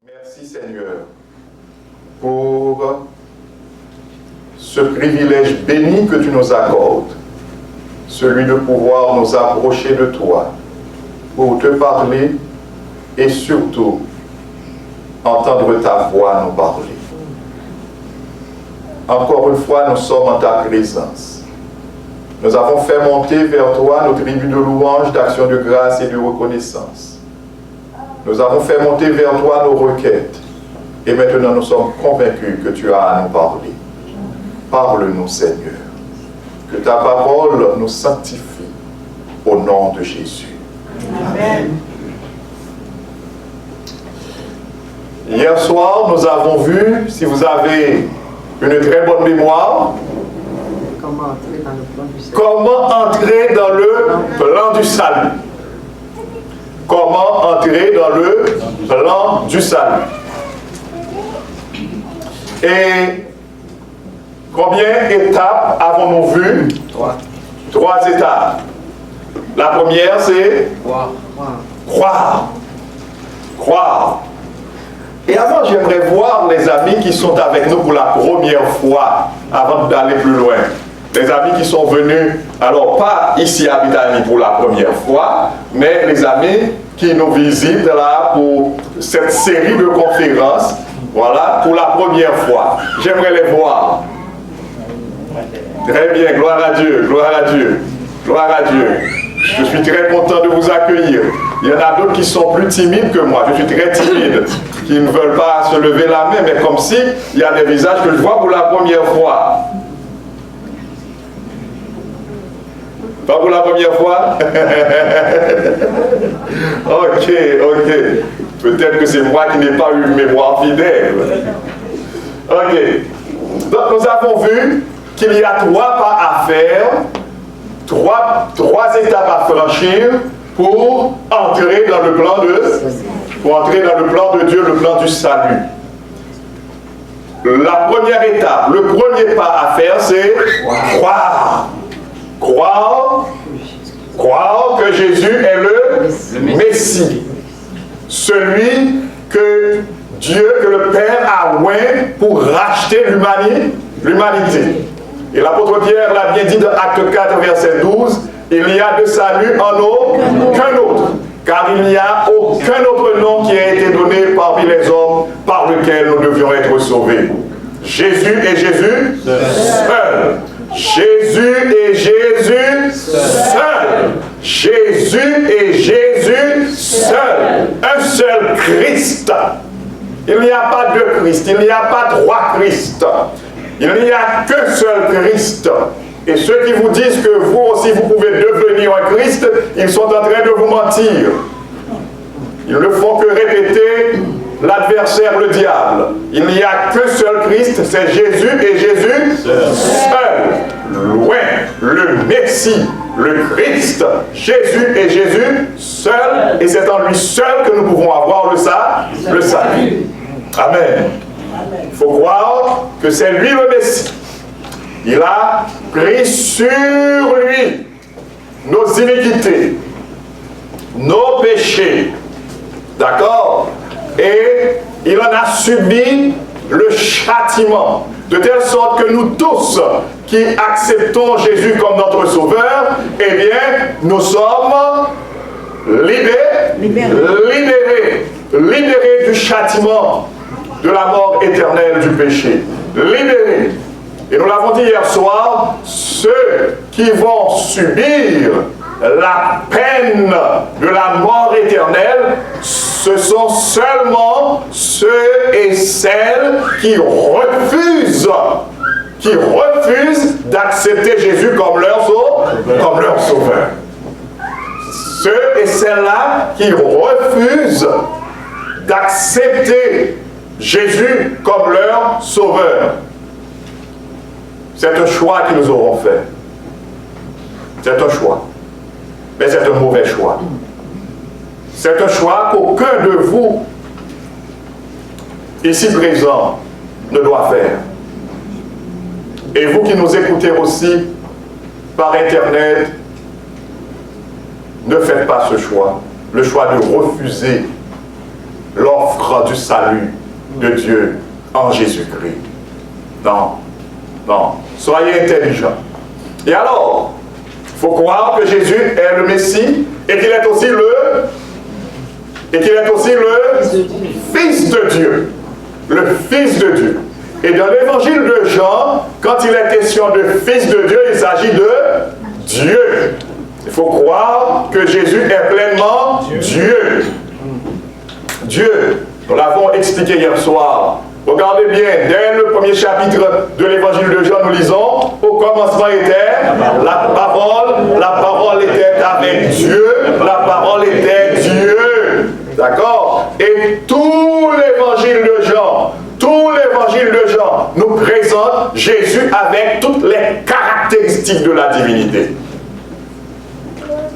Merci Seigneur pour ce privilège béni que tu nous accordes, celui de pouvoir nous approcher de toi pour te parler et surtout entendre ta voix nous parler. Encore une fois, nous sommes en ta présence. Nous avons fait monter vers toi nos tribus de louanges, d'action de grâce et de reconnaissance. Nous avons fait monter vers toi nos requêtes. Et maintenant, nous sommes convaincus que tu as à nous parler. Parle-nous, Seigneur. Que ta parole nous sanctifie au nom de Jésus. Amen. Hier soir, nous avons vu, si vous avez une très bonne mémoire, comment entrer dans le plan du salut. Comment entrer dans le plan du salut. Et combien d'étapes avons-nous vu? Trois étapes. La première, c'est croire. Croire. Et avant, j'aimerais voir les amis qui sont avec nous pour la première fois, avant d'aller plus loin. Les amis qui sont venus, alors pas ici à Bethany pour la première fois, mais les amis qui nous visitent là pour cette série de conférences, voilà, pour la première fois. J'aimerais les voir. Très bien, gloire à Dieu, gloire à Dieu, gloire à Dieu. Je suis très content de vous accueillir. Il y en a d'autres qui sont plus timides que moi. Je suis très timide, qui ne veulent pas se lever la main, mais comme si il y a des visages que je vois pour la première fois. Pas pour la première fois? Ok. Peut-être que c'est moi qui n'ai pas eu une mémoire fidèle. Ok. Donc nous avons vu qu'il y a trois pas à faire, trois étapes à franchir pour entrer dans le plan de Dieu, le plan du salut. La première étape, le premier pas à faire, c'est croire. Croire que Jésus est le Messie. Celui que Dieu, que le Père a oint pour racheter l'humanité. Et l'apôtre Pierre l'a bien dit dans Acte 4, verset 12, il n'y a de salut en aucun autre, car il n'y a aucun autre nom qui a été donné parmi les hommes par lequel nous devions être sauvés. Jésus et Jésus seul. Jésus et Jésus seul. Jésus et Jésus seul. Un seul Christ. Il n'y a pas deux Christ. Il n'y a pas trois Christ. Il n'y a qu'un seul Christ. Et ceux qui vous disent que vous aussi vous pouvez devenir un Christ, ils sont en train de vous mentir. Ils ne font que répéter l'adversaire, le diable. Il n'y a qu'un seul Christ, c'est Jésus et Jésus seul. Loin, le Messie, le Christ, Jésus et Jésus seul. Et c'est en lui seul que nous pouvons avoir le salut. Amen. Il faut croire que c'est lui le Messie. Il a pris sur lui nos iniquités, nos péchés. D'accord? Et il en a subi le châtiment. De telle sorte que nous tous qui acceptons Jésus comme notre sauveur, eh bien, nous sommes libérés du châtiment, de la mort éternelle du péché. Libérés. Et nous l'avons dit hier soir, ceux qui vont subir la peine de la mort éternelle, ce sont seulement ceux et celles qui refusent d'accepter Jésus comme leur sauveur. Ceux et celles-là qui refusent d'accepter Jésus comme leur sauveur. C'est un choix que nous aurons fait. C'est un choix. Mais c'est un mauvais choix. C'est un choix qu'aucun de vous, ici présent, ne doit faire. Et vous qui nous écoutez aussi par Internet, ne faites pas ce choix. Le choix de refuser l'offre du salut de Dieu en Jésus-Christ. Non, non, soyez intelligents. Et alors, il faut croire que Jésus est le Messie et qu'il est aussi le Fils de Dieu. Le Fils de Dieu. Et dans l'évangile de Jean, quand il est question de Fils de Dieu, il s'agit de Dieu. Il faut croire que Jésus est pleinement Dieu. Dieu. Nous l'avons expliqué hier soir. Regardez bien, dès le premier chapitre de l'évangile de Jean, nous lisons, au commencement était la parole était avec Dieu, la parole était Dieu. D'accord? Et tout l'évangile de Jean nous présente Jésus avec toutes les caractéristiques de la divinité.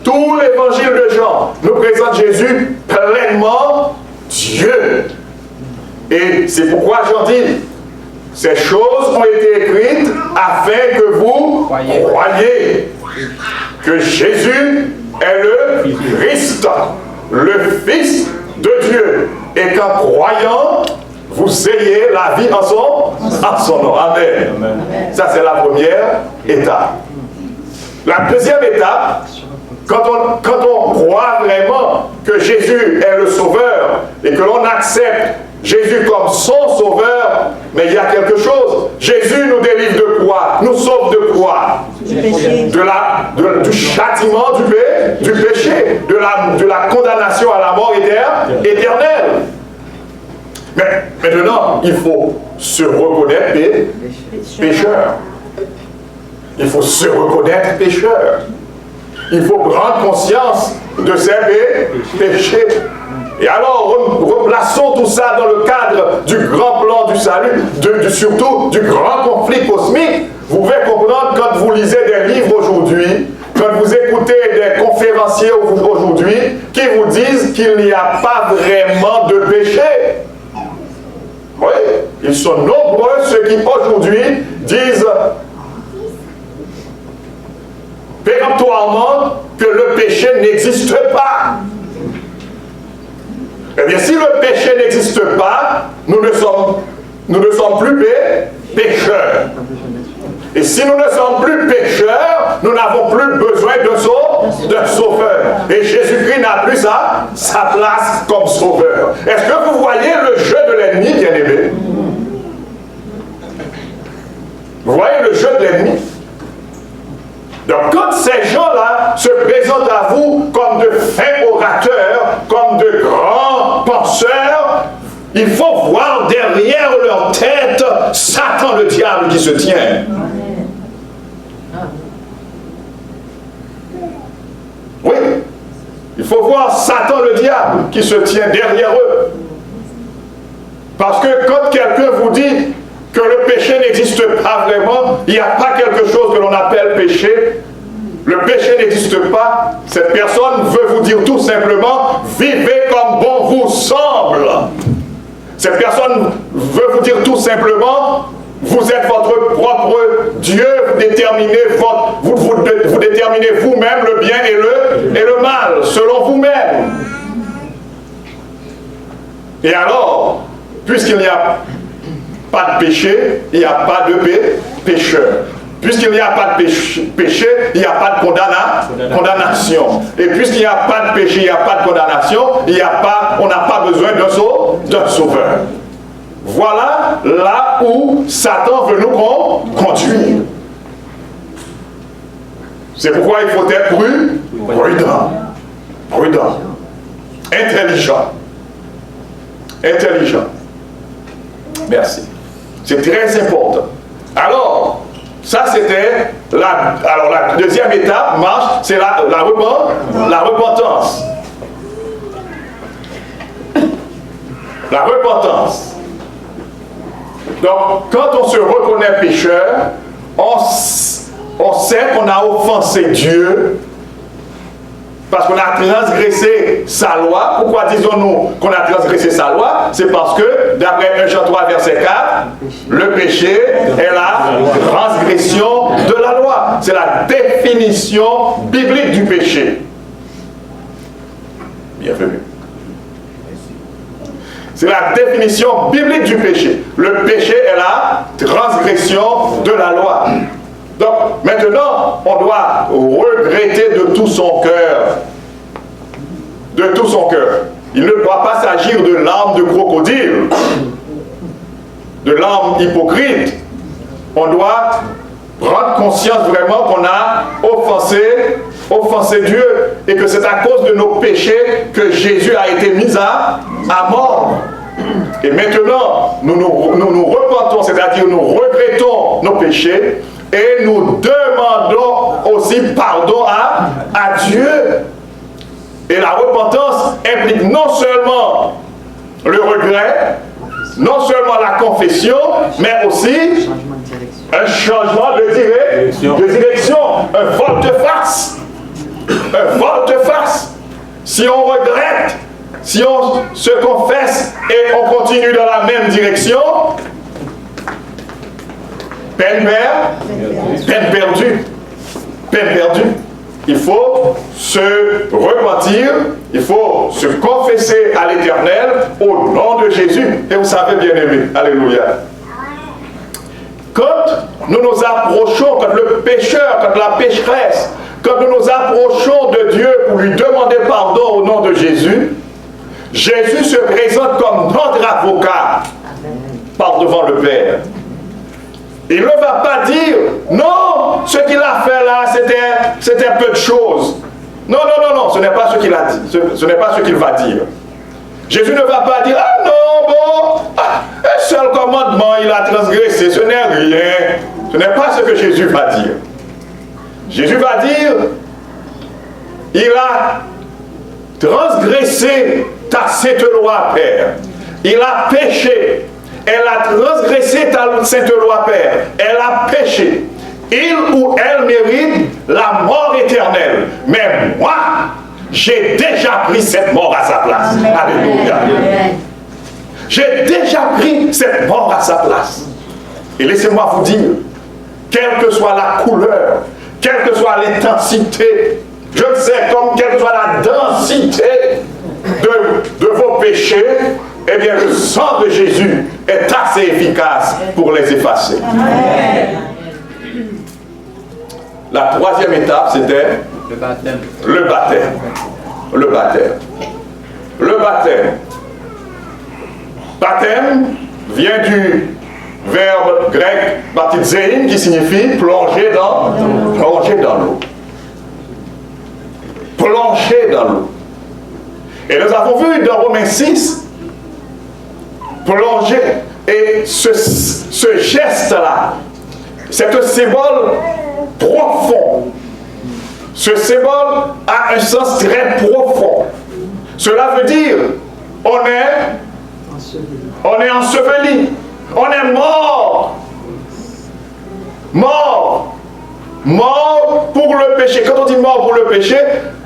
Tout l'évangile de Jean nous présente Jésus pleinement Dieu. Et c'est pourquoi Jean dit, ces choses ont été écrites afin que vous croyiez que Jésus est le Christ, le Fils de Dieu, et qu'en croyant, vous ayez la vie en son nom. Amen. Amen. Ça, c'est la première étape. La deuxième étape, quand on croit vraiment que Jésus est le Sauveur et que l'on accepte Jésus comme son Sauveur, mais il y a quelque chose. Jésus nous délivre de quoi? Nous sauve de quoi? Du châtiment du péché, de la condamnation à la mort éternelle. Mais maintenant, il faut se reconnaître pécheur. Il faut se reconnaître pécheur. Il faut prendre conscience de ses péchés. Et alors, replaçons tout ça dans le cadre du grand plan du salut, surtout du grand conflit cosmique. Vous pouvez comprendre quand vous lisez des livres aujourd'hui, quand vous écoutez des conférenciers aujourd'hui, qui vous disent qu'il n'y a pas vraiment de péché. Oui, ils sont nombreux ceux qui aujourd'hui disent péremptoirement que le péché n'existe pas. Eh bien, si le péché n'existe pas, nous ne sommes plus pécheurs. Et si nous ne sommes plus pécheurs, nous n'avons plus besoin de sauveur. Et Jésus-Christ n'a plus sa place comme sauveur. Est-ce que vous voyez le jeu de l'ennemi, bien-aimé? Vous voyez le jeu de l'ennemi? Donc, quand ces gens-là se présentent à vous comme de fins orateurs, comme de grands penseurs, il faut voir derrière leur tête Satan, le diable, qui se tient. Oui, il faut voir Satan, le diable, qui se tient derrière eux. Parce que quand quelqu'un vous dit que le péché n'existe pas vraiment, il n'y a pas quelque chose que l'on appelle péché. Le péché n'existe pas. Cette personne veut vous dire tout simplement, vivez comme bon vous semble. Cette personne veut vous dire tout simplement, vous êtes votre propre Dieu, vous déterminez vous-même le bien et le mal, selon vous-même. Et alors, puisqu'il n'y a pas de péché, il n'y a pas de pécheur. Puisqu'il n'y a pas de péché, il n'y a pas de condamnation. Et puisqu'il n'y a pas de péché, il n'y a pas de condamnation, on n'a pas besoin d'un sauveur. Voilà là où Satan veut nous conduire. C'est pourquoi il faut être prudent, intelligent. Merci. C'est très important. Alors, ça c'était la deuxième étape, c'est la repentance. La repentance. Donc, quand on se reconnaît pécheur, on sait qu'on a offensé Dieu parce qu'on a transgressé sa loi. Pourquoi disons-nous qu'on a transgressé sa loi? C'est parce que, d'après 1 Jean 3, verset 4, le péché est la transgression de la loi. C'est la définition biblique du péché. Bienvenue. C'est la définition biblique du péché. Le péché est la transgression de la loi. Donc, maintenant, on doit regretter de tout son cœur. De tout son cœur. Il ne doit pas s'agir de larmes de crocodile, de larmes hypocrites. On doit prendre conscience vraiment qu'on a offensé Dieu et que c'est à cause de nos péchés que Jésus a été mis à mort. Et maintenant, nous nous repentons, c'est-à-dire nous regrettons nos péchés et nous demandons aussi pardon à Dieu. Et la repentance implique non seulement le regret, non seulement la confession, mais aussi un changement de direction, un volte-face. Un volte-face. Si on regrette, si on se confesse et on continue dans la même direction, peine perdue. Peine perdue. Il faut se repentir, il faut se confesser à l'Éternel au nom de Jésus. Et vous savez, bien-aimés, alléluia. Quand nous nous approchons, quand le pécheur, quand la pécheresse, quand nous nous approchons de Dieu pour lui demander pardon au nom de Jésus, Jésus se présente comme notre avocat par devant le Père. Il ne va pas dire, non, ce qu'il a fait là, c'était peu de choses. Non, ce n'est pas ce qu'il a dit, ce n'est pas ce qu'il va dire. Jésus ne va pas dire, ah non, bon, un seul commandement, il a transgressé, ce n'est rien. Ce n'est pas ce que Jésus va dire. Jésus va dire, il a transgressé ta sainte loi, Père. Il a péché. Elle a transgressé ta sainte loi, Père. Elle a péché. Il ou elle mérite la mort éternelle. Mais moi, j'ai déjà pris cette mort à sa place. Alléluia. J'ai déjà pris cette mort à sa place. Et laissez-moi vous dire, quelle que soit la couleur, quelle que soit l'intensité, je ne sais comme quelle que soit la densité de vos péchés, eh bien le sang de Jésus est assez efficace pour les effacer. Amen. La troisième étape, c'était le baptême. Le baptême. Le baptême. Le baptême. Baptême vient du verbe grec baptizein qui signifie plonger dans l'eau. Plonger dans l'eau. Et nous avons vu dans Romains 6, plonger. Et ce geste-là, c'est un symbole profond. Ce symbole a un sens très profond. Cela veut dire, on est enseveli. On est mort. Mort. Mort pour le péché. Quand on dit mort pour le péché,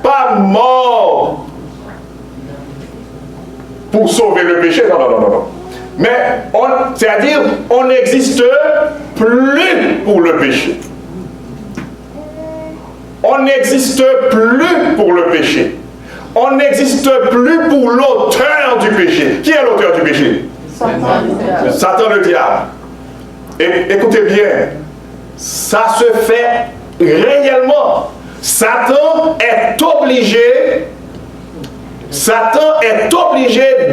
pas mort pour sauver le péché. Non. Mais, c'est-à-dire, on n'existe plus pour le péché. On n'existe plus pour le péché. On n'existe plus pour l'auteur du péché. Qui est l'auteur du péché? Satan le diable. Et écoutez bien, ça se fait réellement. Satan est obligé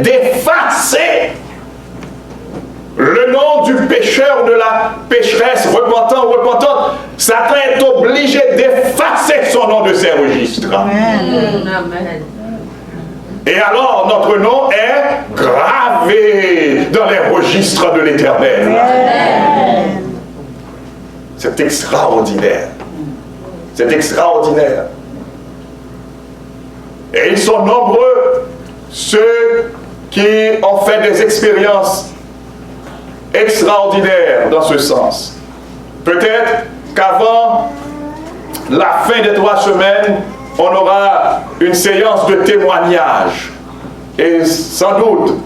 d'effacer le nom du pécheur, de la pécheresse, repentante. Satan est obligé d'effacer son nom de ses registres. Amen. Et alors, notre nom est gravé dans les registres de l'Éternel. C'est extraordinaire. C'est extraordinaire. Et ils sont nombreux, ceux qui ont fait des expériences extraordinaires dans ce sens. Peut-être qu'avant la fin des 3 semaines, on aura une séance de témoignage. Et sans doute,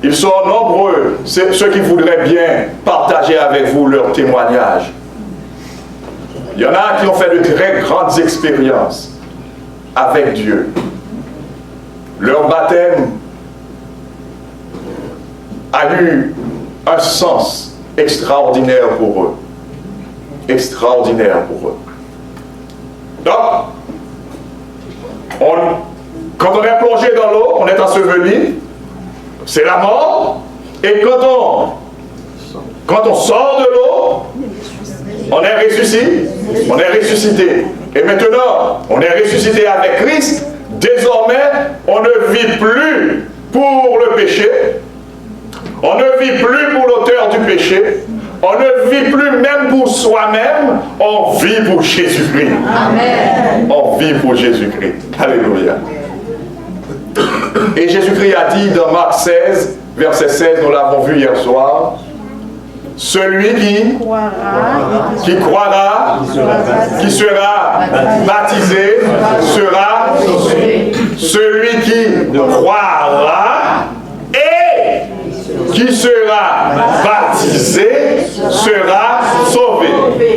ils sont nombreux, ceux qui voudraient bien partager avec vous leur témoignage. Il y en a qui ont fait de très grandes expériences avec Dieu. Leur baptême a eu un sens extraordinaire pour eux. Extraordinaire pour eux. Donc, quand on est plongé dans l'eau, on est enseveli, c'est la mort. Et quand on sort de l'eau, on est ressuscité. On est ressuscité. Et maintenant, on est ressuscité avec Christ. Désormais, on ne vit plus pour le péché. On ne vit plus pour l'auteur du péché. On ne vit plus même pour soi-même. On vit pour Jésus-Christ. Amen. On vit pour Jésus-Christ. Alléluia. Et Jésus-Christ a dit dans Marc 16, verset 16, nous l'avons vu hier soir, celui qui croira, qui sera baptisé, sera celui qui croira et qui sera baptisé sera sauvé.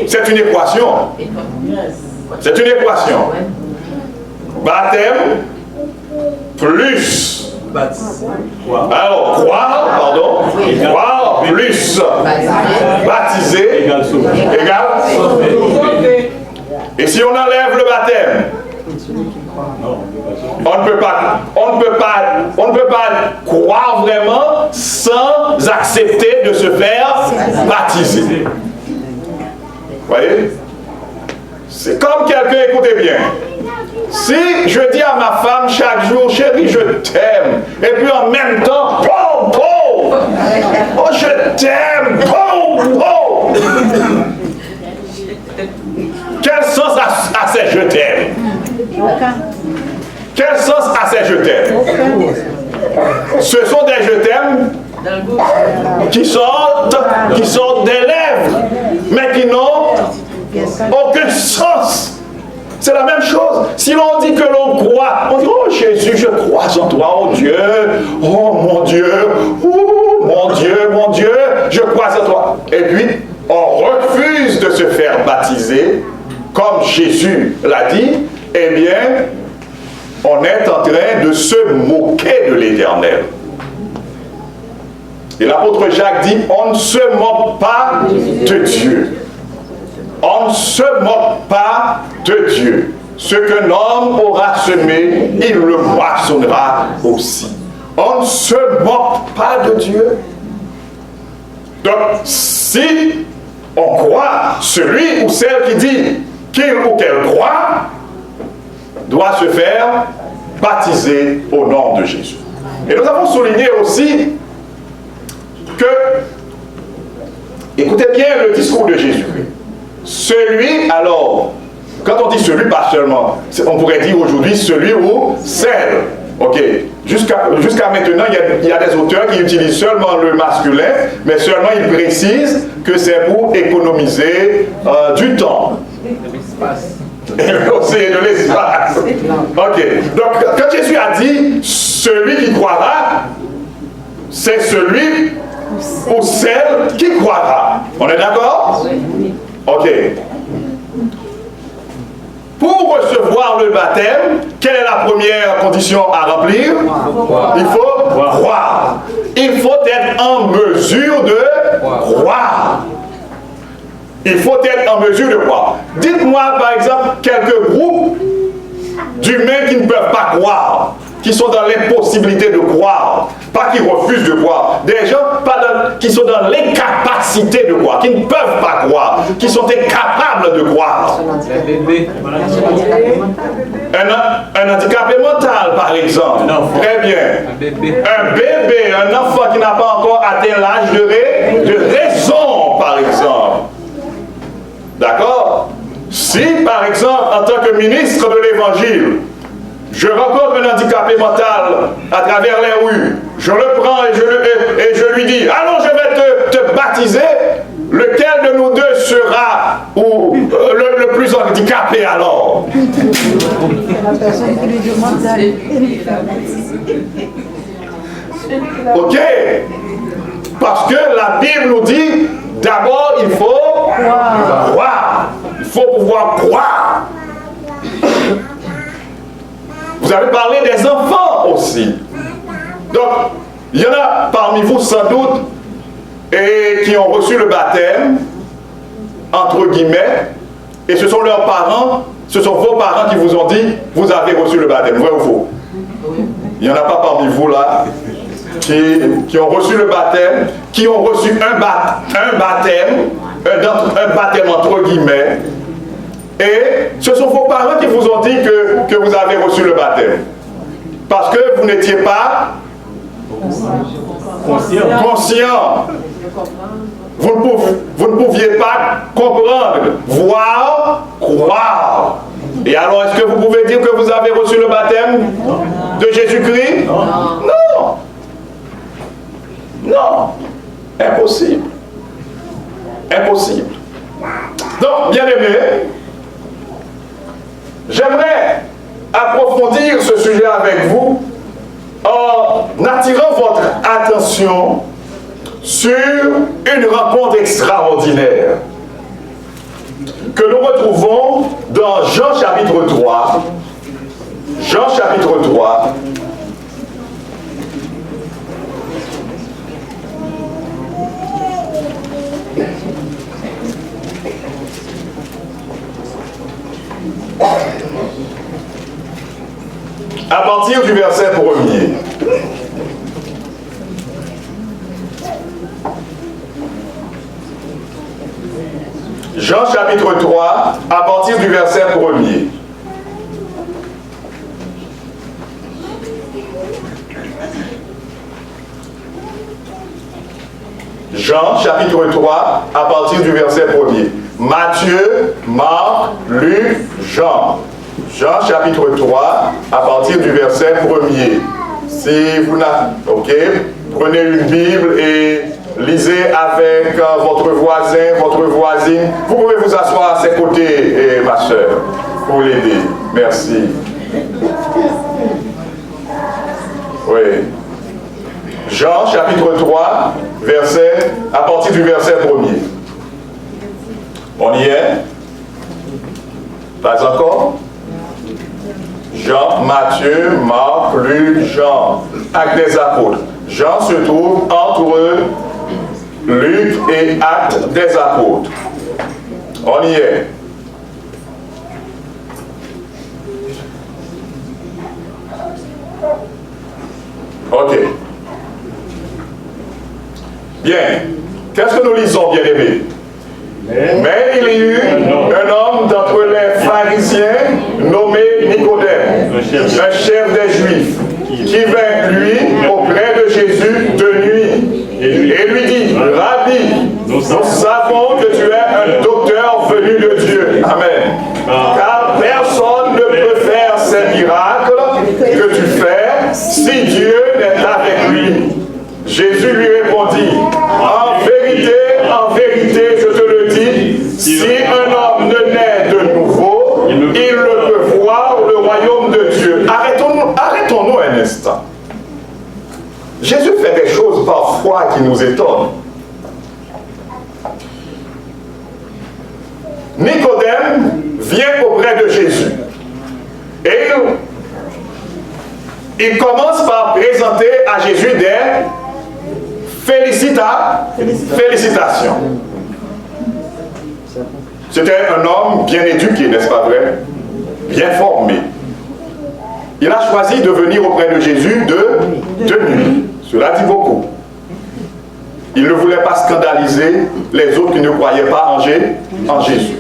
C'est une équation. C'est une équation. Baptême plus. Alors, croire plus baptisé égale sauvé. Et si on enlève le baptême, on ne peut pas croire vraiment sans accepter de se faire baptiser. Vous voyez? C'est comme quelqu'un, écoutez bien. Si je dis à ma femme chaque jour, chérie, je t'aime, et puis en même temps, oh, je t'aime, quel sens a ces je t'aime? Quel sens a ces je t'aime? Ce sont des je t'aime qui sortent des lèvres, mais qui n'ont aucun sens. C'est la même chose. Si l'on dit que l'on croit, on dit, oh Jésus, je crois en toi, oh Dieu, oh mon Dieu, oh mon Dieu, je crois en toi. Et puis, on refuse de se faire baptiser, comme Jésus l'a dit, eh bien, on est en train de se moquer de l'Éternel. Et l'apôtre Jacques dit, on ne se moque pas de Dieu. On ne se moque pas de Dieu. Ce qu'un homme aura semé, il le moissonnera aussi. On ne se moque pas de Dieu. Donc, si on croit, celui ou celle qui dit qu'il ou qu'elle croit, doit se faire baptiser au nom de Jésus. Et nous avons souligné aussi que, écoutez bien le discours de Jésus-Christ. Celui, alors, quand on dit celui, pas seulement, on pourrait dire aujourd'hui celui ou celle. Ok, jusqu'à maintenant, il y a des auteurs qui utilisent seulement le masculin, mais seulement ils précisent que c'est pour économiser du temps. Et aussi de l'espace. Ok, donc quand Jésus a dit celui qui croira, c'est celui ou celle qui croira. On est d'accord? Ok. Pour recevoir le baptême, quelle est la première condition à remplir? Il faut croire. Il faut être en mesure de croire. Il faut être en mesure de croire. Dites-moi par exemple quelques groupes d'humains qui ne peuvent pas croire, qui sont dans l'impossibilité de croire, pas qui refusent de croire, des gens qui sont dans l'incapacité de croire, qui ne peuvent pas croire, qui sont incapables de croire. Un handicapé mental par exemple, très bien. Un bébé, un enfant qui n'a pas encore atteint l'âge de raison par exemple. D'accord? Si par exemple en tant que ministre de l'évangile, je rencontre un handicapé mental à travers les rues, je le prends et je lui dis, allons, je vais te baptiser, lequel de nous deux sera le plus handicapé alors? La personne qui lui demande d'aller. Ok? Parce que la Bible nous dit, d'abord il faut croire. Il faut pouvoir croire. Vous avez parlé des enfants aussi. Donc, Il y en a parmi vous sans doute et qui ont reçu le baptême, entre guillemets, et ce sont leurs parents, ce sont vos parents qui vous ont dit, vous avez reçu le baptême, vrai ou faux? Il n'y en a pas parmi vous là qui ont reçu le baptême, qui ont reçu un baptême entre guillemets, et ce sont vos parents qui vous ont dit que vous avez reçu le baptême. Parce que vous n'étiez pas conscient. Vous ne pouviez pas comprendre, voir, croire. Et alors, est-ce que vous pouvez dire que vous avez reçu le baptême de Jésus-Christ? Non. Non. Impossible. Impossible. Donc, bien aimé, j'aimerais approfondir ce sujet avec vous en attirant votre attention sur une rencontre extraordinaire que nous retrouvons dans Jean chapitre 3. Jean chapitre 3. À partir du verset 1er. Jean chapitre 3, à partir du verset 1er. Jean chapitre 3, à partir du verset 1er. Matthieu, Marc, Luc, Jean. Jean chapitre 3, à partir du verset 1er. Si vous n'avez... Ok, prenez une Bible et lisez avec votre voisin, votre voisine. Vous pouvez vous asseoir à ses côtés, ma soeur, pour l'aider. Merci. Oui. Jean chapitre 3, à partir du verset 1er. On y est? Pas encore? Jean, Matthieu, Marc, Luc, Jean, Actes des Apôtres. Jean se trouve entre Luc et Actes des Apôtres. On y est. Ok. Bien. Qu'est-ce que nous lisons, bien-aimés? Mais il y eut un homme d'entre les pharisiens nommé Nicodème, un chef des Juifs, qui vint lui auprès de Jésus de nuit et lui dit, Rabbi, nous savons que tu es un docteur venu de Dieu. Amen. Car personne ne peut faire ces miracles que tu fais si Dieu n'est avec lui. Jésus lui répondit, en vérité, je te le dis, si un homme ne naît de nouveau, il ne peut voir le royaume de Dieu. Arrêtons-nous un instant. Jésus fait des choses parfois qui nous étonnent. Nicodème vient auprès de Jésus. Et il commence par présenter à Jésus des félicitations. C'était un homme bien éduqué, n'est-ce pas vrai? Bien formé. Il a choisi de venir auprès de Jésus de nuit. Cela dit beaucoup. Il ne voulait pas scandaliser les autres qui ne croyaient pas en Jésus.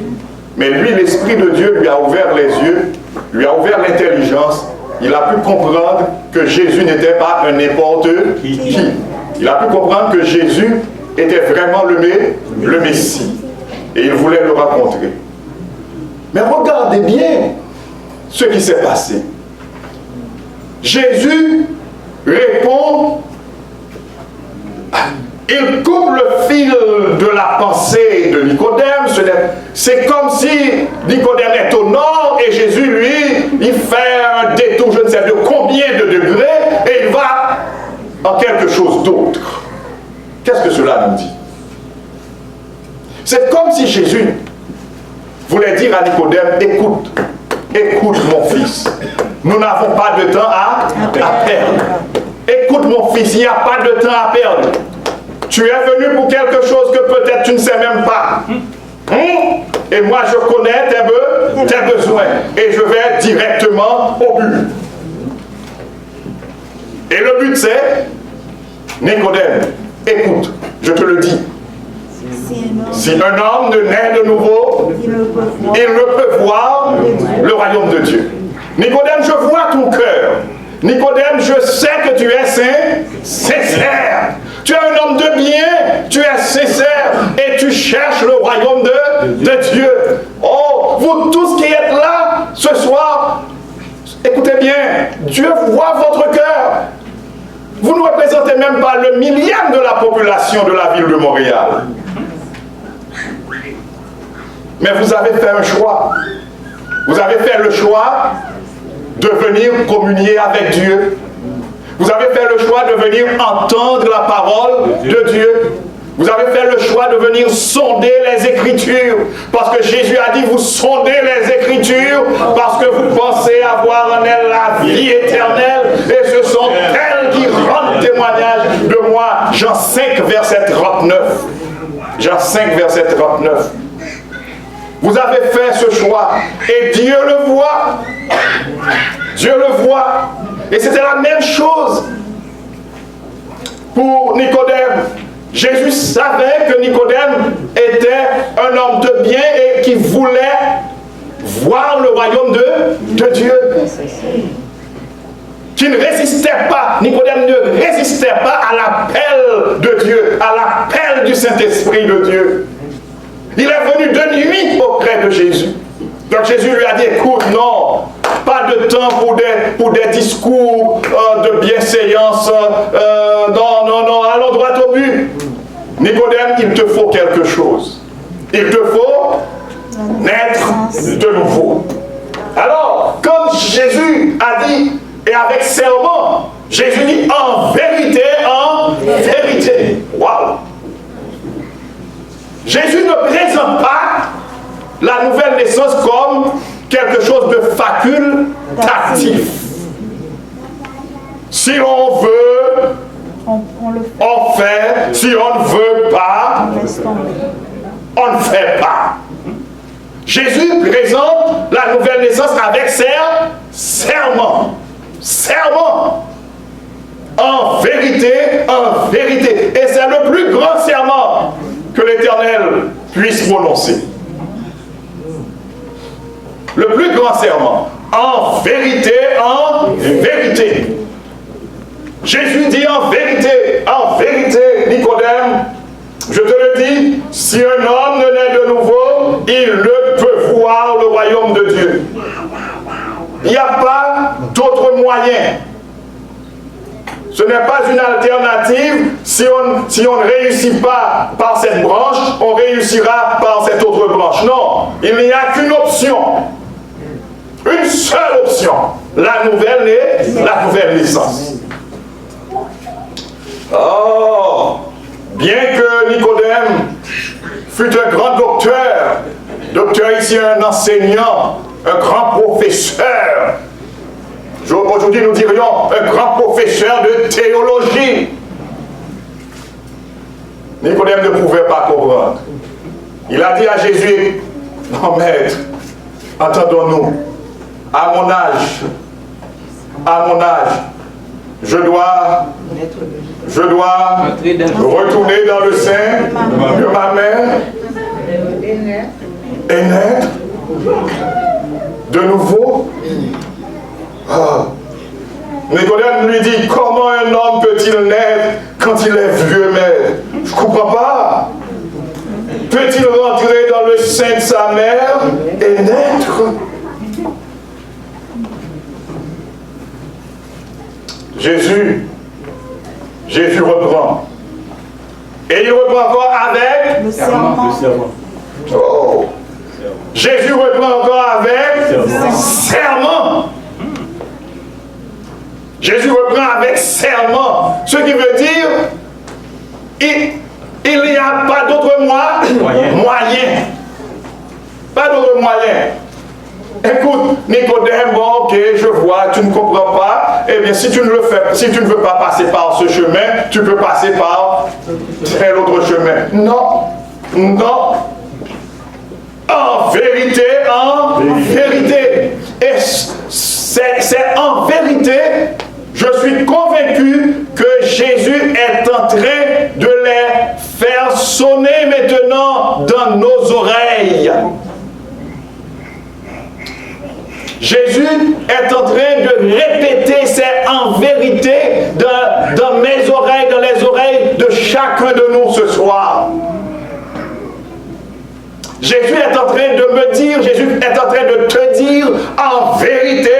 Mais lui, l'Esprit de Dieu lui a ouvert les yeux, lui a ouvert l'intelligence. Il a pu comprendre que Jésus n'était pas un n'importe qui. Il a pu comprendre que Jésus était vraiment le Messie. Et il voulait le rencontrer. Mais regardez bien ce qui s'est passé. Jésus répond, il coupe le fil de la pensée de Nicodème. C'est comme si Nicodème est au nord et Jésus, lui, il fait un détour, je ne sais de combien de degrés, et il va en quelque chose d'autre. Qu'est-ce que cela nous dit? C'est comme si Jésus voulait dire à Nicodème, écoute mon fils, nous n'avons pas de temps à perdre. écoute mon fils, il n'y a pas de temps à perdre. Tu es venu pour quelque chose que peut-être tu ne sais même pas. Et moi je connais tes besoins. Et je vais directement au but. Et le but c'est, Nicodème, écoute, je te le dis. Si un homme ne naît de nouveau, il ne peut voir le royaume de Dieu. Nicodème, je vois ton cœur. Nicodème, je sais que tu es sincère. Tu es un homme de bien, tu es sincère et tu cherches le royaume de Dieu. Oh, vous tous qui êtes là ce soir, écoutez bien, Dieu voit votre cœur. Vous ne représentez même pas le millième de la population de la ville de Montréal. Mais vous avez fait un choix. Vous avez fait le choix de venir communier avec Dieu. Vous avez fait le choix de venir entendre la parole de Dieu. Vous avez fait le choix de venir sonder les Écritures. Parce que Jésus a dit, vous sondez les Écritures parce que vous pensez avoir en elles la vie éternelle. Et ce sont elles qui rendent témoignage de moi. Jean 5, verset 39. Jean 5, verset 39. Vous avez fait ce choix et Dieu le voit. Dieu le voit. Et c'était la même chose pour Nicodème. Jésus savait que Nicodème était un homme de bien et qui voulait voir le royaume de Dieu. Qui ne résistait pas, Nicodème ne résistait pas à l'appel de Dieu, à l'appel du Saint-Esprit de Dieu. Il est venu de nuit auprès de Jésus. Donc Jésus lui a dit, écoute, non, pas de temps pour des discours de bienséance. Non, allons droit au but. Nicodème, il te faut quelque chose. Il te faut naître de nouveau. Alors, comme Jésus a dit, et avec serment, Jésus dit, en vérité, waouh! Jésus ne présente pas la nouvelle naissance comme quelque chose de facultatif. Si on veut, on fait. Si on ne veut pas, on ne fait pas. Jésus présente la nouvelle naissance avec serment. Serment. En vérité. Et c'est le plus grand serment que l'Éternel puisse prononcer. Le plus grand serment. En vérité. Jésus dit en vérité, Nicodème, je te le dis, si un homme ne naît de nouveau, il ne peut voir le royaume de Dieu. Il n'y a pas d'autre moyen. Ce n'est pas une alternative. Si on ne réussit pas par cette branche, on réussira par cette autre branche. Non, il n'y a qu'une option. Une seule option. La nouvelle naissance. Oh, bien que Nicodème fut un grand docteur ici un enseignant, un grand professeur, aujourd'hui nous dirions un grand professeur de théologie, Nicodème ne pouvait pas comprendre. Il a dit à Jésus, non maître, entendons-nous, à mon âge, je dois retourner dans le sein de ma mère et naître de nouveau. Nicodème lui dit, comment un homme peut-il naître quand il est vieux, maître? Je ne comprends pas. Peut-il rentrer dans le sein de sa mère et naître? Jésus reprend. Et il reprend encore avec le serment. Oh. Jésus reprend encore avec serment. Jésus reprend avec serment. Ce qui veut dire, il n'y a pas d'autre moyen. Pas d'autre moyen. Écoute, Nicodème, bon, ok, je vois, tu ne comprends pas. Eh bien, si tu ne le fais, si tu ne veux pas passer par ce chemin, tu peux passer par tel autre chemin. Non, non. En vérité, et c'est en vérité, je suis convaincu que Jésus est en train de les faire sonner maintenant dans nos oreilles. Jésus est en train de répéter, c'est en vérité dans mes oreilles, dans les oreilles de chacun de nous ce soir. Jésus est en train de me dire, Jésus est en train de te dire, en vérité,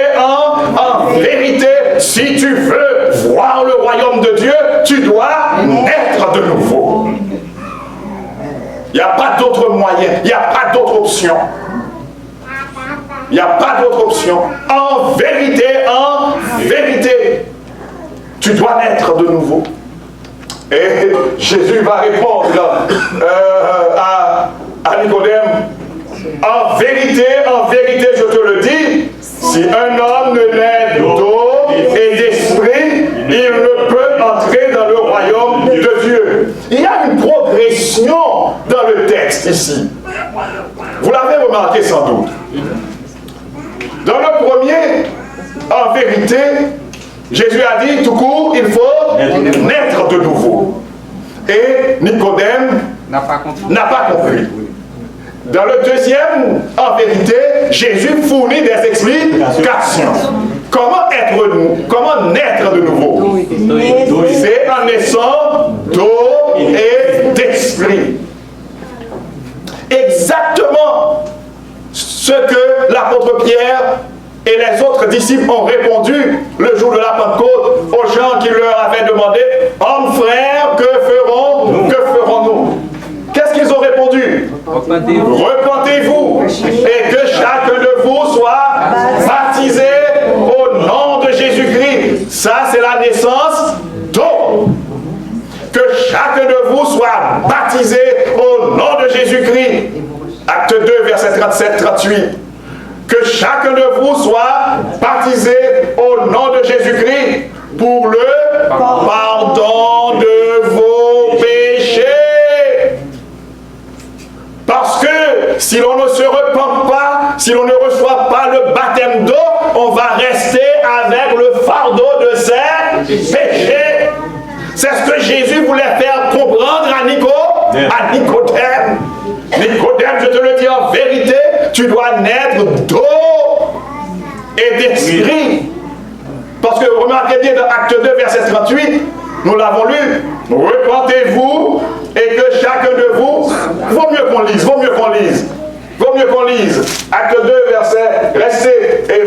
si tu veux voir le royaume de Dieu, tu dois naître de nouveau. Il n'y a pas d'autre moyen, il n'y a pas d'autre option. Il n'y a pas d'autre option. En vérité, tu dois naître de nouveau. Et Jésus va répondre à Nicodème, en vérité, je te le dis, si un homme ne naît d'eau et d'esprit, il ne peut entrer dans le royaume de Dieu. Il y a une progression dans le texte ici. Vous l'avez remarqué sans doute. Dans le premier, en vérité, Jésus a dit tout court, il faut naître de nouveau. Et Nicodème n'a pas compris. Dans le deuxième, en vérité, Jésus fournit des explications. Comment naître de nouveau? C'est en naissant d'eau et d'esprit. Exactement ce que l'apôtre Pierre et les autres disciples ont répondu le jour de la Pentecôte aux gens qui leur avaient demandé, hommes frères, que ferons-nous? Qu'est-ce qu'ils ont répondu? Repentez-vous et que chacun de vous soit baptisé au nom de Jésus-Christ. Ça, c'est la naissance d'eau. Que chacun de vous soit baptisé au nom de Jésus-Christ. Acte 2, verset 37-38. Que chacun de vous soit baptisé au nom de Jésus-Christ pour le pardon de vos péchés. Parce que si l'on ne se repent pas, si l'on ne reçoit pas le baptême d'eau, on va rester avec le fardeau de ses péchés. C'est ce que Jésus voulait faire comprendre à Nicodème. Nicodème, je te le dis en vérité, tu dois naître d'eau et d'esprit. Parce que remarquez bien dans Acte 2, verset 38, nous l'avons lu, repentez-vous et que chacun de vous, vaut mieux qu'on lise. Acte 2, verset, restez et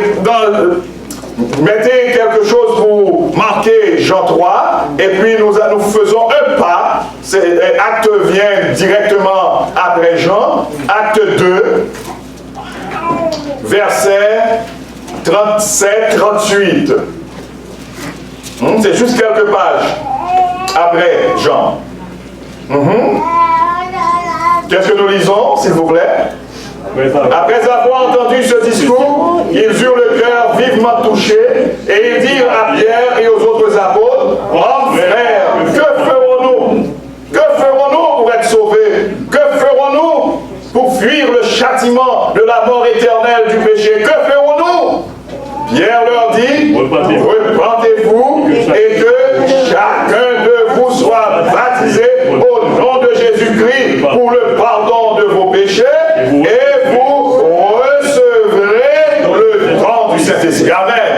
mettez quelque chose pour marquer Jean 3, et puis nous faisons un pas. Acte vient directement après Jean. Acte 2, verset 37-38. C'est juste quelques pages après Jean. Qu'est-ce que nous lisons, s'il vous plaît? Après avoir entendu ce discours, ils eurent le cœur vivement touché et ils dirent à Pierre et aux autres apôtres, hommes frères, que ferons-nous? Que ferons-nous pour être sauvés? Que ferons-nous pour fuir le châtiment de la mort éternelle du péché? Que ferons-nous? Pierre leur dit, repentez-vous et que chacun de vous soit baptisé au nom de Jésus-Christ pour le pardon de vos péchés et vous recevrez le don du Saint-Esprit. Amen.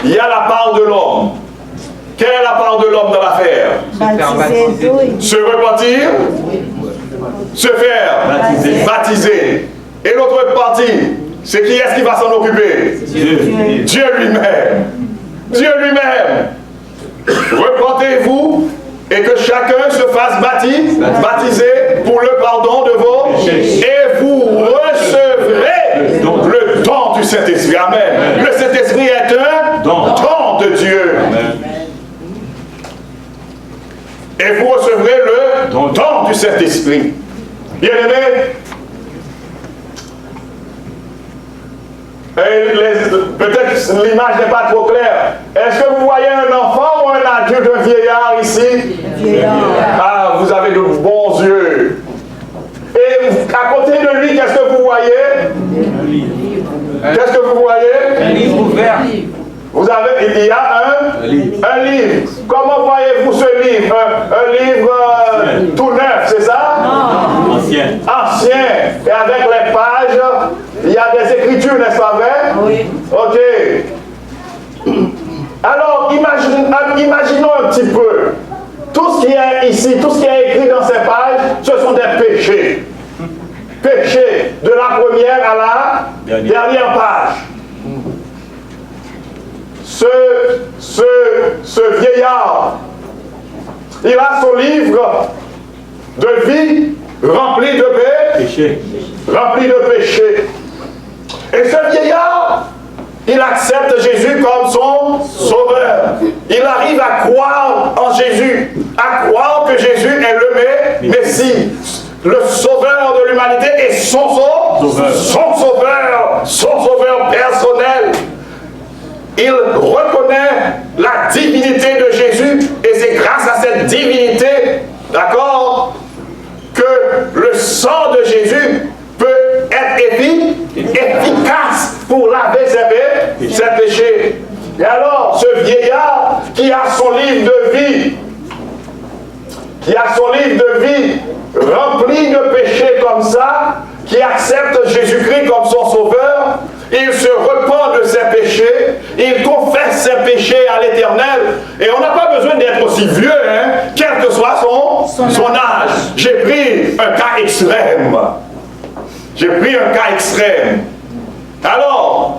Il y a la part de l'homme. Quelle est la part de l'homme dans l'affaire? Se repentir, se faire baptiser. Et l'autre partie, c'est qui est-ce qui va s'en occuper? Dieu lui-même. Dieu lui-même. Repentez-vous et que chacun se fasse baptiser pour le pardon de vos péchés. Et vous recevrez le don du Saint-Esprit. Amen. Le Saint-Esprit est un don de Dieu. Et vous recevrez le don du Saint-Esprit. Bien-aimés, peut-être l'image n'est pas trop claire. Est-ce que vous voyez un enfant ou un adulte, un vieillard ici? Vieillard. Ah, vous avez de bons yeux. Et à côté de lui, qu'est-ce que vous voyez? Qu'est-ce que vous voyez? Un livre ouvert. Vous avez, il y a un livre. Comment voyez-vous ce livre? Un livre tout neuf, c'est ça? Ancien. Ancien. Et avec les pages, il y a des écritures, n'est-ce pas vrai? Oui. Ok. Alors, imaginons un petit peu. Tout ce qui est ici, tout ce qui est écrit dans ces pages, ce sont des péchés. Péchés de la première à la dernière page. Ce vieillard, il a son livre de vie rempli de péché. Rempli de péché. Et ce vieillard, il accepte Jésus comme son sauveur. Il arrive à croire en Jésus, à croire que Jésus est le Messie, le sauveur de l'humanité et son sauveur personnel. Il reconnaît la divinité de Jésus et c'est grâce à cette divinité, d'accord, que le sang de Jésus peut être efficace pour laver ses péchés. Et alors, ce vieillard qui a son livre de vie, rempli de péchés comme ça, qui accepte Jésus-Christ comme son sauveur, il se repent de ses péchés, il confesse ses péchés à l'Éternel, et on n'a pas besoin d'être aussi vieux, hein, quel que soit son âge. J'ai pris un cas extrême. Alors,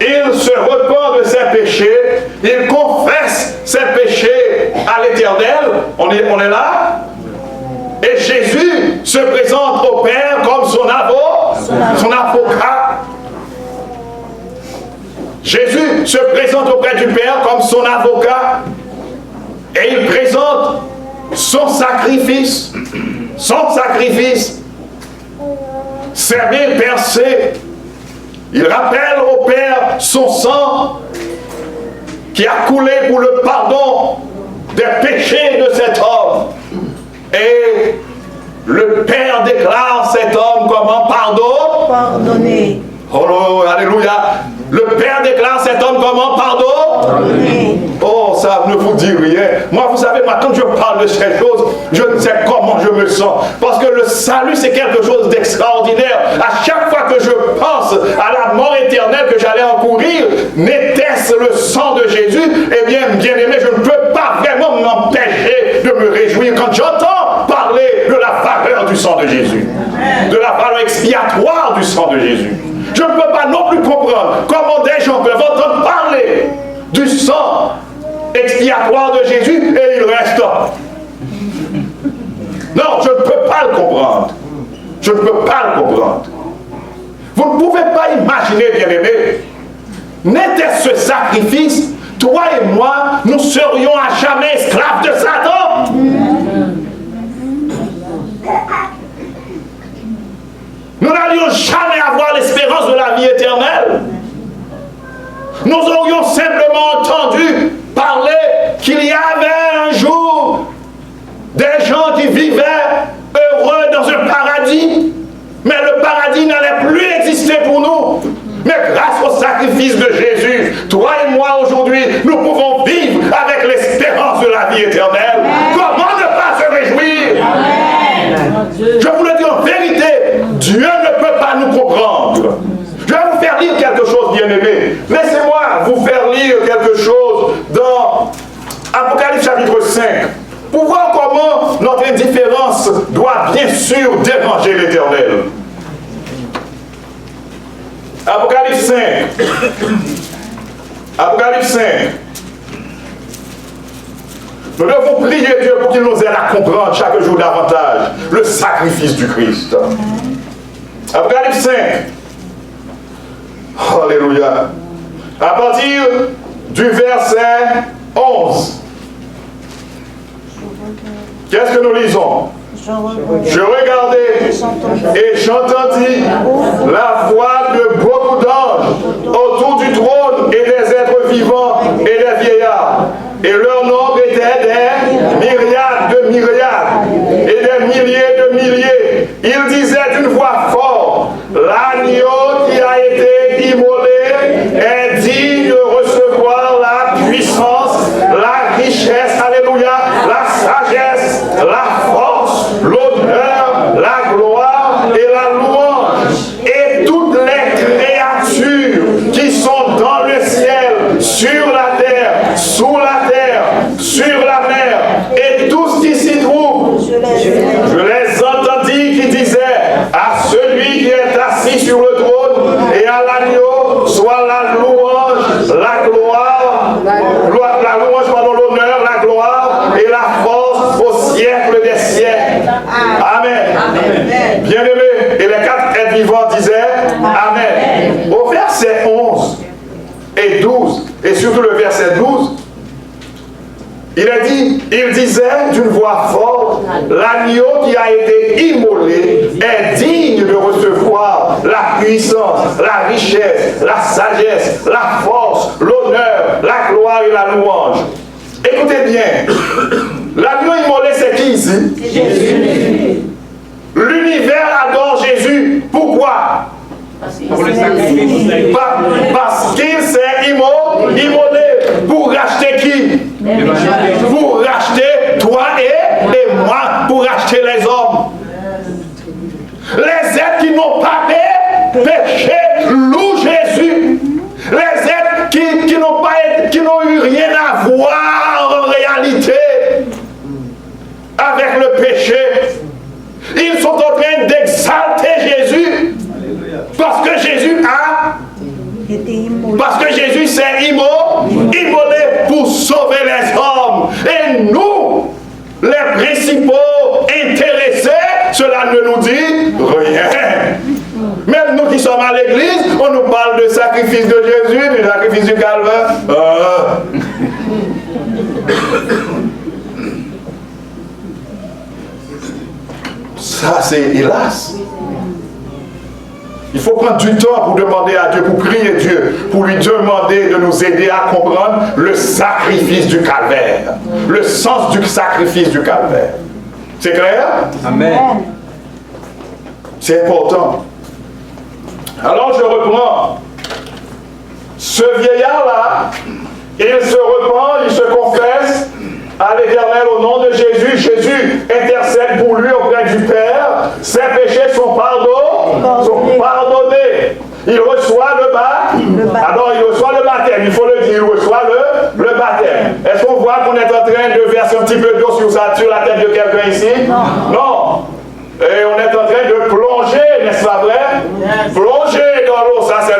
il se repent de ses péchés, il confesse ses péchés à l'Éternel. On est là? Et Jésus se présente au Père comme son avocat. Jésus se présente auprès du Père comme son avocat. Et il présente son sacrifice. Servir percé. Il rappelle au Père son sang qui a coulé pour le pardon des péchés de cet homme. Et le Père déclare cet homme comment? Pardonné. Oh, alléluia. Le Père déclare cet homme comment? Pardonné. Oh, ça ne vous dit rien. Moi, vous savez, moi, quand je parle de ces choses, je ne sais comment je me sens. Parce que le salut, c'est quelque chose d'extraordinaire. À chaque fois que je pense à la mort éternelle que j'allais encourir, n'était-ce le sang de Jésus? Eh bien, bien aimé, je ne peux pas vraiment m'empêcher de me réjouir quand j'entends parler de la valeur du sang de Jésus. De la valeur expiatoire du sang de Jésus. Je ne peux pas non plus comprendre comment des gens peuvent entendre parler du sang expiatoire de Jésus et il reste. Non, je ne peux pas le comprendre. Vous ne pouvez pas imaginer, bien-aimés, n'était-ce ce sacrifice, toi et moi, nous serions à jamais esclaves de Satan. Nous n'allions jamais avoir l'espérance de la vie éternelle. Nous aurions simplement entendu parler qu'il y avait un jour des gens qui vivaient heureux dans un paradis, mais le paradis n'allait plus exister pour nous. Mais grâce au sacrifice de Jésus, toi et moi aujourd'hui, nous pouvons vivre avec l'espérance de la vie éternelle. Comment ne pas se réjouir? Je vous le dis en vérité, Dieu ne peut pas nous comprendre. Je vais vous faire lire quelque chose, bien-aimé. Laissez-moi vous faire lire quelque chose dans Apocalypse chapitre 5. Pour voir comment notre indifférence doit bien sûr déranger l'Éternel. Apocalypse 5. Apocalypse 5. Nous devons prier Dieu pour qu'il nous aide à comprendre chaque jour davantage le sacrifice du Christ. Apocalypse 5. Alléluia. À partir du verset 11. Qu'est-ce que nous lisons? Je regardais et j'entendis la voix de beaucoup d'anges autour du la gloire, la louange, pardon, l'honneur, la gloire et la force au siècle des siècles. Amen. Amen. Bien-aimés, et les 4 êtres vivants disaient Amen. Au verset 11 et 12, et surtout le verset 12, il disait d'une voix forte, l'agneau qui a été immolé est digne de recevoir la puissance, la richesse, la sagesse, la force, l'honneur, la gloire et la louange. Écoutez bien, l'agneau immolé c'est qui ici? Jésus. L'univers adore Jésus. Pourquoi? Pour le sacrifice. Parce qu'il s'est immolé. Pour racheter qui? Pour racheter toi et moi. Pour racheter les hommes. Les êtres qui n'ont pas péché louent Jésus. Les êtres qui n'ont eu rien à voir en réalité avec le péché. Ils sont en train d'exalter Jésus. Parce que Jésus s'est immolé pour sauver les hommes. Et nous, les principaux intéressés, cela ne nous dit rien. Même nous qui sommes à l'église, on nous parle de sacrifice de Jésus, du sacrifice du calvaire. Ça, c'est hélas. Il faut prendre du temps pour demander à Dieu, pour prier Dieu, pour lui demander de nous aider à comprendre le sacrifice du calvaire, le sens du sacrifice du calvaire. C'est clair? Amen. C'est important. Alors je reprends. Ce vieillard-là, il se repent, il se confesse à l'Éternel au nom de Jésus. Jésus intercède pour lui auprès du Père. Ses péchés sont pardonnés. Il reçoit le baptême. Il faut le dire, il reçoit le baptême. Est-ce qu'on voit qu'on est en train de verser un petit peu d'eau sur la tête de quelqu'un ici? Non. Et on est en train de plonger, n'est-ce pas vrai? Plonger dans l'eau, ça c'est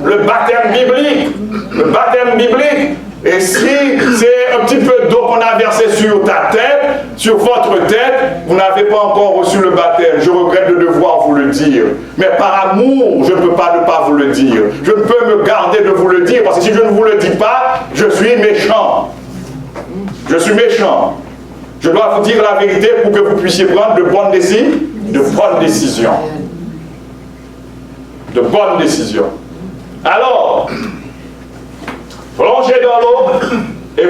le baptême biblique. Le baptême biblique. Et si c'est un petit peu d'eau qu'on a versé sur ta tête, sur votre tête, vous n'avez pas encore reçu le baptême. Je regrette de devoir vous le dire. Mais par amour, je ne peux pas ne pas vous le dire. Je ne peux me garder de vous le dire, parce que si je ne vous le dis pas, je suis méchant. Je suis méchant. Je dois vous dire la vérité pour que vous puissiez prendre de bonnes décisions. De bonnes décisions. Alors, plongez dans l'eau, et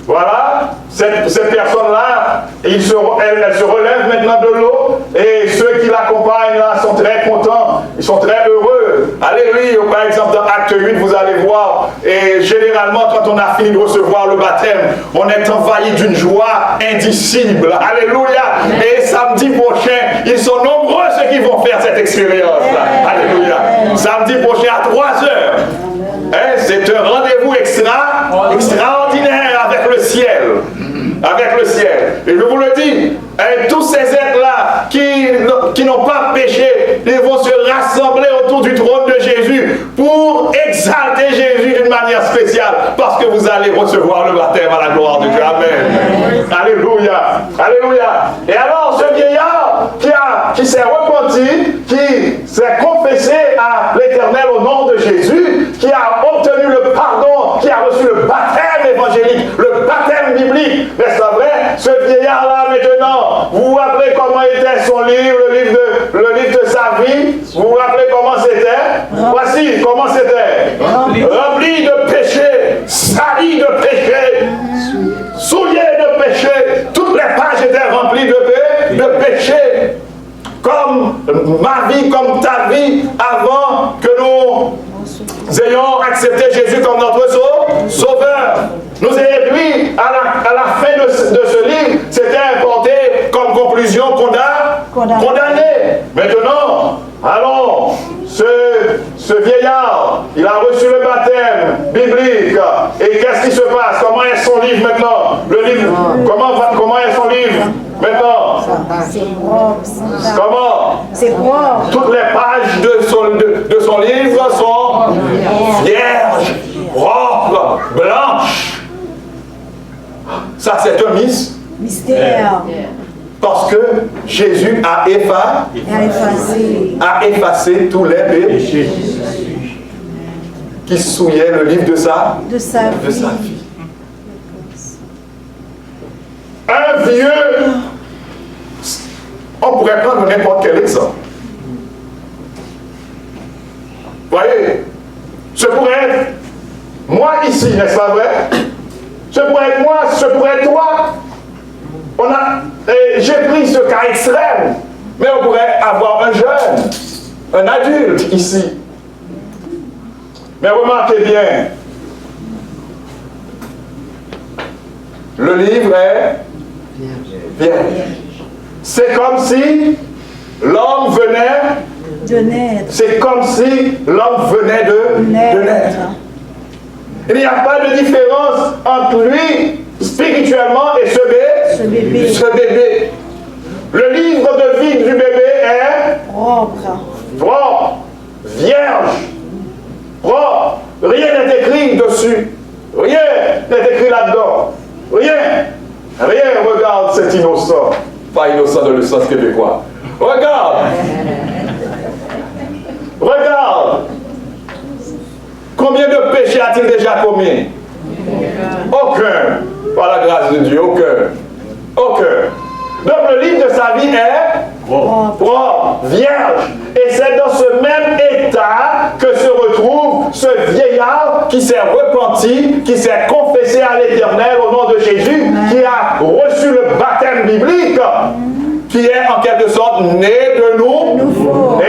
voilà, cette personne-là, elle se relève maintenant de l'eau, et ceux qui l'accompagnent là sont très contents, ils sont très heureux. Alléluia. Par exemple, dans Acte 8, vous allez voir, et généralement, quand on a fini de recevoir le baptême, on est envahi d'une joie indicible. Alléluia. Et samedi prochain, ils sont nombreux ceux qui vont faire cette expérience-là. Alléluia. Samedi prochain à 3h. C'est un rendez-vous extraordinaire avec le ciel. Avec le ciel. Et je vous le dis, tous ces êtres-là qui n'ont pas péché, ils vont se rassembler autour du trône de Jésus pour exalter Jésus d'une manière spéciale, parce que vous allez recevoir le baptême à la gloire de Dieu. Amen. Alléluia. Alléluia. Et alors ce vieillard qui s'est repenti, qui s'est confessé à l'Éternel au nom de Jésus, qui a obtenu le pardon, qui a reçu le baptême évangélique, le baptême biblique, n'est-ce pas vrai? Ce vieillard-là maintenant, vous vous rappelez comment était son livre, le livre de sa vie? Vous vous rappelez comment c'était? Voici comment c'était. Rempli de péché, sali de péché, souillé de péché. Toutes les pages étaient remplies de péché. Comme ma vie, comme ta vie, avant que nous ayons accepté Jésus comme notre sauveur. Nous et puis, à la fin de ce livre, c'était importé comme conclusion condamné. Maintenant, allons, ce vieillard, il a reçu le baptême biblique. Et qu'est-ce qui se passe? Comment est son livre maintenant? Le livre, comment est son livre maintenant? C'est propre. Comment? C'est propre. Toutes les pages de son livre sont vierges, Ça, c'est un mystère. Parce que Jésus a effacé tous les péchés qui souillaient le livre de sa vie. Un vieux, on pourrait prendre n'importe quel exemple. Voyez, ce pourrait être moi ici, n'est-ce pas vrai? Ce pourrait être moi, ce pourrait être toi. J'ai pris ce cas extrême, mais on pourrait avoir un jeune, un adulte ici. Mais remarquez bien, le livre est vierge. C'est comme si l'homme venait de naître. C'est comme si l'homme venait de naître. Il n'y a pas de différence entre lui spirituellement et ce bébé. Le livre de vie du bébé est propre, vierge, propre. Rien n'est écrit dessus. Rien n'est écrit là-dedans. Rien. Regarde cet innocent. Pas innocent dans le sens québécois. Regarde. Combien de péchés a-t-il déjà commis? Aucun. Par la grâce de Dieu, aucun. Donc le livre de sa vie est propre, vierge. Et c'est dans ce même état que se retrouve ce vieillard qui s'est repenti, qui s'est confessé à l'Éternel au nom de Jésus, qui a reçu le baptême biblique, qui est en quelque sorte né de nouveau.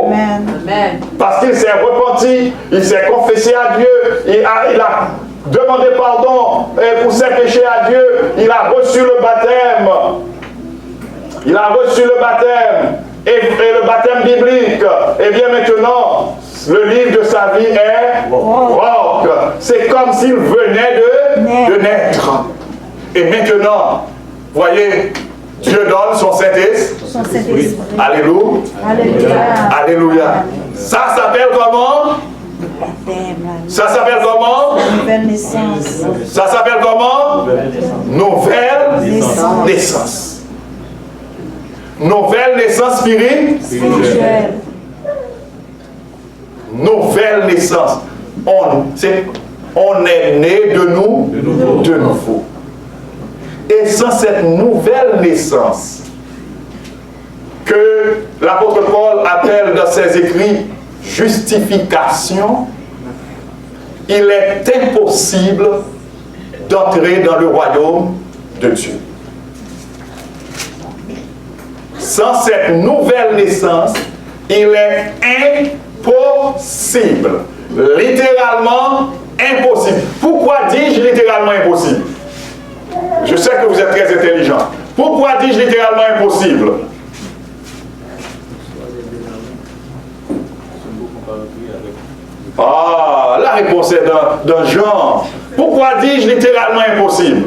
Amen. Parce qu'il s'est repenti, il s'est confessé à Dieu, il a demandé pardon pour ses péchés à Dieu, il a reçu le baptême. Et le baptême biblique. Et bien maintenant, le livre de sa vie est propre. C'est comme s'il venait de naître. Et maintenant, voyez, Dieu donne son Saint-Esprit. Alléluia. Ça s'appelle comment? Ça s'appelle comment? Nouvelle naissance. Ça s'appelle comment? Nouvelle naissance. Nouvelle naissance spirituelle. Nouvelle naissance. On est né de nouveau. Et sans cette nouvelle naissance, que l'apôtre Paul appelle dans ses écrits justification, il est impossible d'entrer dans le royaume de Dieu. Sans cette nouvelle naissance, il est impossible. Littéralement impossible. Pourquoi dis-je littéralement impossible? Je sais que vous êtes très intelligent. Pourquoi dis-je littéralement impossible? Ah, la réponse est d'un genre. Pourquoi dis-je littéralement impossible?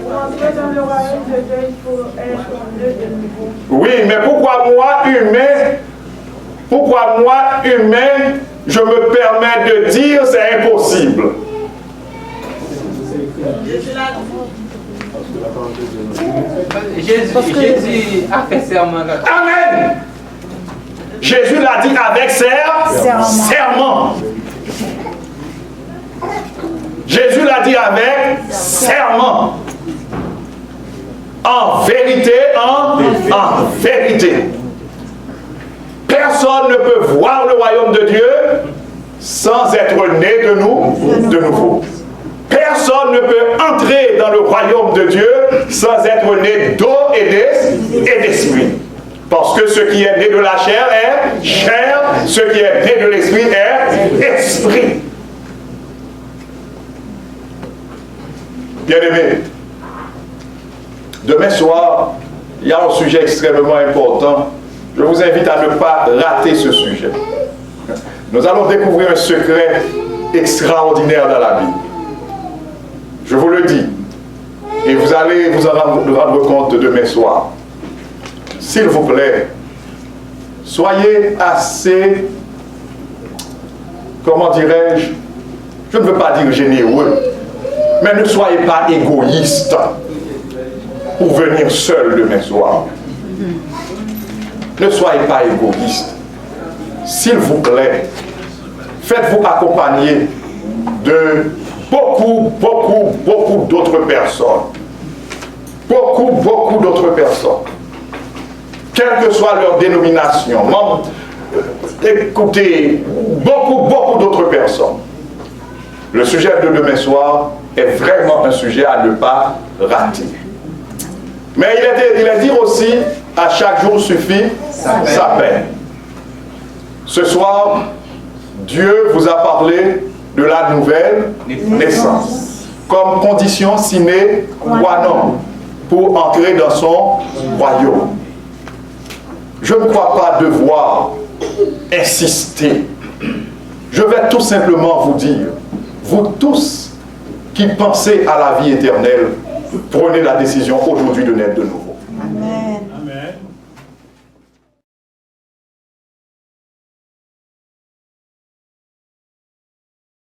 Pour entrer dans le royaume de Dieu, il faut être né de nouveau. Oui, mais pourquoi moi, humain, je me permets de dire c'est impossible? Jésus a fait serment. Amen. Jésus l'a dit avec serment. Jésus l'a dit avec serment. En vérité, en vérité. Personne ne peut voir le royaume de Dieu sans être né de nouveau. Personne ne peut entrer dans le royaume de Dieu sans être né d'eau et d'esprit. Parce que ce qui est né de la chair est chair, ce qui est né de l'esprit est esprit. Bien-aimés, demain soir, il y a un sujet extrêmement important. Je vous invite à ne pas rater ce sujet. Nous allons découvrir un secret extraordinaire dans la Bible. Je vous le dis. Et vous allez vous en rendre compte demain soir. S'il vous plaît, soyez assez, comment dirais-je, je ne veux pas dire généreux, Mais ne soyez pas égoïste pour venir seul demain soir. Ne soyez pas égoïste. S'il vous plaît, faites-vous accompagner de beaucoup d'autres personnes. Beaucoup d'autres personnes. Quelle que soit leur dénomination. Écoutez, beaucoup d'autres personnes. Le sujet de demain soir est vraiment un sujet à ne pas rater. Mais il est dit aussi, à chaque jour suffit sa peine. Ce soir, Dieu vous a parlé de la nouvelle naissance comme condition sine qua non pour entrer dans son royaume. Je ne crois pas devoir insister. Je vais tout simplement vous dire, vous tous qui pensez à la vie éternelle, prenez la décision aujourd'hui de naître de nouveau.